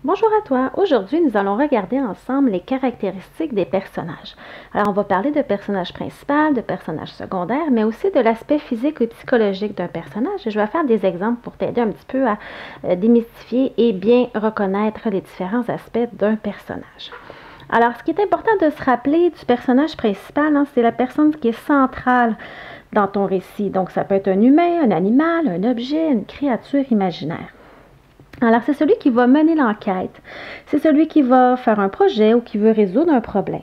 Bonjour à toi. Aujourd'hui, nous allons regarder ensemble les caractéristiques des personnages. Alors, on va parler de personnage principal, de personnage secondaire, mais aussi de l'aspect physique et psychologique d'un personnage. Et je vais faire des exemples pour t'aider un petit peu à démystifier et bien reconnaître les différents aspects d'un personnage. Alors, ce qui est important de se rappeler du personnage principal, c'est la personne qui est centrale dans ton récit. Donc, ça peut être un humain, un animal, un objet, une créature imaginaire. Alors, c'est celui qui va mener l'enquête. C'est celui qui va faire un projet ou qui veut résoudre un problème.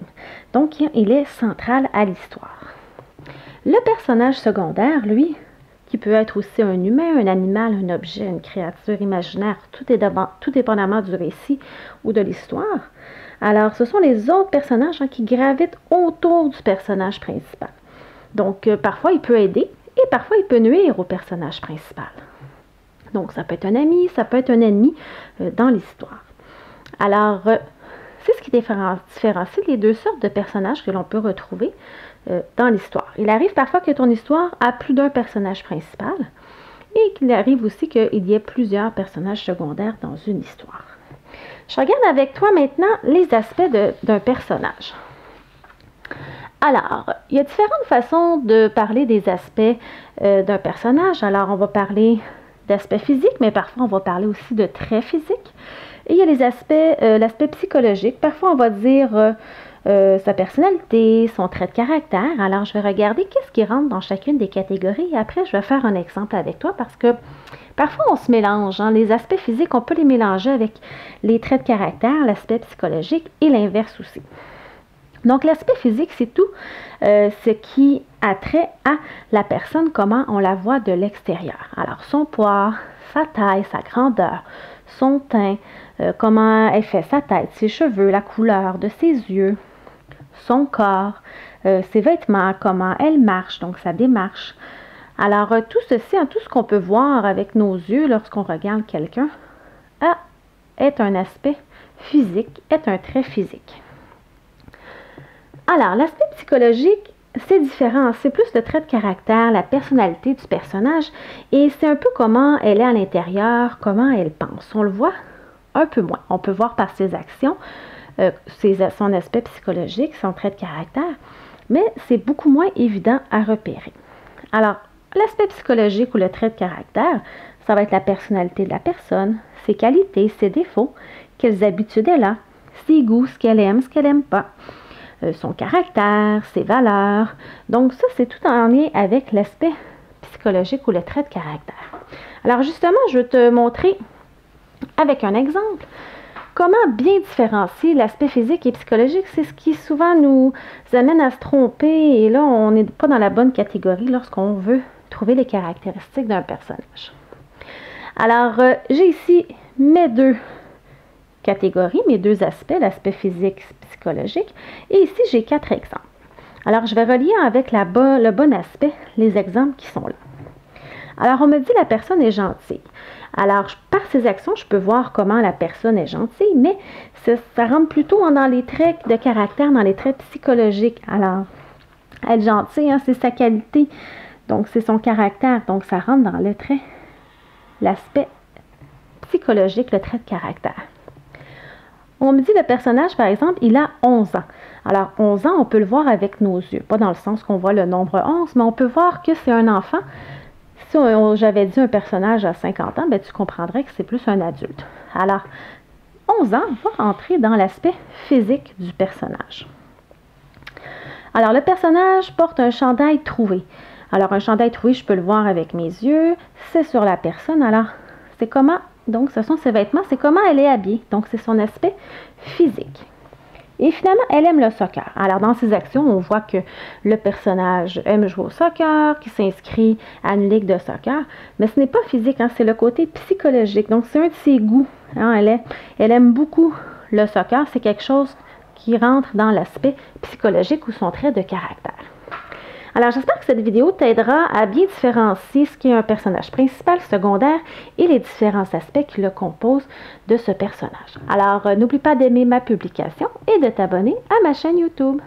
Donc, il est central à l'histoire. Le personnage secondaire, lui, qui peut être aussi un humain, un animal, un objet, une créature imaginaire, tout dépendamment du récit ou de l'histoire. Alors, ce sont les autres personnages qui gravitent autour du personnage principal. Donc, parfois, il peut aider et parfois, il peut nuire au personnage principal. Donc, ça peut être un ami, ça peut être un ennemi dans l'histoire. Alors, c'est ce qui différencie les deux sortes de personnages que l'on peut retrouver dans l'histoire. Il arrive parfois que ton histoire a plus d'un personnage principal et qu'il arrive aussi qu'il y ait plusieurs personnages secondaires dans une histoire. Je regarde avec toi maintenant les aspects d'un personnage. Alors, il y a différentes façons de parler des aspects d'un personnage. Alors, on va parler d'aspects physiques, mais parfois on va parler aussi de traits physiques. Et il y a les aspects, l'aspect psychologique. Parfois on va dire sa personnalité, son trait de caractère. Alors je vais regarder qu'est-ce qui rentre dans chacune des catégories et après je vais faire un exemple avec toi parce que parfois on se mélange. Les aspects physiques, on peut les mélanger avec les traits de caractère, l'aspect psychologique et l'inverse aussi. Donc, l'aspect physique, c'est tout ce qui a trait à la personne, comment on la voit de l'extérieur. Alors, son poids, sa taille, sa grandeur, son teint, comment elle fait sa tête, ses cheveux, la couleur de ses yeux, son corps, ses vêtements, comment elle marche, donc sa démarche. Alors, tout ceci, tout ce qu'on peut voir avec nos yeux lorsqu'on regarde quelqu'un, est un aspect physique, est un trait physique. Alors, l'aspect psychologique, c'est différent. C'est plus le trait de caractère, la personnalité du personnage et c'est un peu comment elle est à l'intérieur, comment elle pense. On le voit un peu moins. On peut voir par ses actions, son aspect psychologique, son trait de caractère, mais c'est beaucoup moins évident à repérer. Alors, l'aspect psychologique ou le trait de caractère, ça va être la personnalité de la personne, ses qualités, ses défauts, quelles habitudes elle a, ses goûts, ce qu'elle aime pas. Son caractère, ses valeurs. Donc ça, c'est tout en lien avec l'aspect psychologique ou le trait de caractère. Alors justement, je vais te montrer avec un exemple comment bien différencier l'aspect physique et psychologique. C'est ce qui souvent nous amène à se tromper et là, on n'est pas dans la bonne catégorie lorsqu'on veut trouver les caractéristiques d'un personnage. Alors, j'ai ici mes deux catégories, mes deux aspects, l'aspect physique, psychologique. Et ici, j'ai 4 exemples. Alors, je vais relier avec le bon aspect les exemples qui sont là. Alors, on me dit la personne est gentille. Alors, par ces actions, je peux voir comment la personne est gentille, mais ça rentre plutôt dans les traits de caractère, dans les traits psychologiques. Alors, être gentille, c'est sa qualité, donc c'est son caractère, donc ça rentre dans le trait, l'aspect psychologique, le trait de caractère. On me dit le personnage, par exemple, il a 11 ans. Alors, 11 ans, on peut le voir avec nos yeux. Pas dans le sens qu'on voit le nombre 11, mais on peut voir que c'est un enfant. Si j'avais dit un personnage à 50 ans, tu comprendrais que c'est plus un adulte. Alors, 11 ans va entrer dans l'aspect physique du personnage. Alors, le personnage porte un chandail troué. Alors, un chandail troué, je peux le voir avec mes yeux. C'est sur la personne. Alors, c'est comment... Donc, ce sont ses vêtements, c'est comment elle est habillée. Donc, c'est son aspect physique. Et finalement, elle aime le soccer. Alors, dans ses actions, on voit que le personnage aime jouer au soccer, qui s'inscrit à une ligue de soccer. Mais ce n'est pas physique, c'est le côté psychologique. Donc, c'est un de ses goûts. Elle aime beaucoup le soccer. C'est quelque chose qui rentre dans l'aspect psychologique ou son trait de caractère. Alors, j'espère que cette vidéo t'aidera à bien différencier ce qu'est un personnage principal, secondaire et les différents aspects qui le composent de ce personnage. Alors, n'oublie pas d'aimer ma publication et de t'abonner à ma chaîne YouTube.